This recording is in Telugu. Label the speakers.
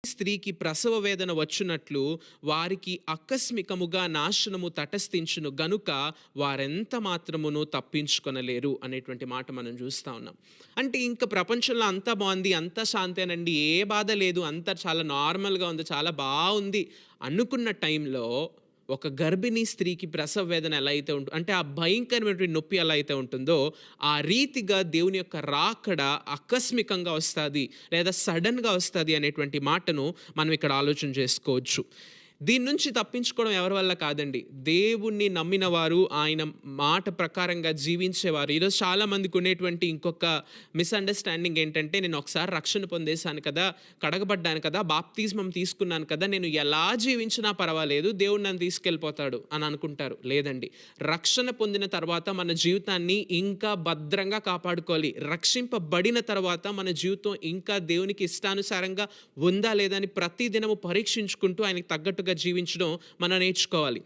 Speaker 1: స్త్రీకి ప్రసవ వేదన వచ్చునట్లు వారికి ఆకస్మికముగా నాశనము తటస్థించును గనుక వారెంత మాత్రమును తప్పించుకొనలేరు అనేటువంటి మాట మనం చూస్తా ఉన్నాం. అంటే ఇంక ప్రపంచంలో అంతా బాగుంది, అంతా శాంతేనండి, ఏ బాధ లేదు, అంతా చాలా నార్మల్గా ఉంది, చాలా బాగుంది అనుకున్న టైంలో ఒక గర్భిణీ స్త్రీకి ప్రసవ వేదన ఎలా అయితే అంటే ఆ భయంకరమైనటువంటి నొప్పి ఎలా అయితే ఉంటుందో, ఆ రీతిగా దేవుని యొక్క రాకడ ఆకస్మికంగా వస్తుంది లేదా సడన్గా వస్తుంది అనేటువంటి మాటను మనం ఇక్కడ ఆలోచన చేసుకోవచ్చు. దీని నుంచి తప్పించుకోవడం ఎవరి వల్ల కాదండి. దేవుణ్ణి నమ్మిన వారు, ఆయన మాట ప్రకారంగా జీవించేవారు. ఈరోజు చాలామందికి ఉండేటువంటి ఇంకొక మిస్అండర్స్టాండింగ్ ఏంటంటే, నేను ఒకసారి రక్షణ పొందేశాను కదా, కడగబడ్డాను కదా, బాప్తిజమం తీసుకున్నాను కదా, నేను ఎలా జీవించినా పర్వాలేదు, దేవుడు నన్ను తీసుకెళ్ళిపోతాడు అని అనుకుంటారు. లేదండి, రక్షణ పొందిన తర్వాత మన జీవితాన్ని ఇంకా భద్రంగా కాపాడుకోవాలి. రక్షింపబడిన తర్వాత మన జీవితం ఇంకా దేవునికి ఇష్టానుసారంగా ఉందా లేదా అని ప్రతి దినము పరీక్షించుకుంటూ ఆయనకి తగ్గట్టుగా జీవించడం మనం నేర్చుకోవాలి.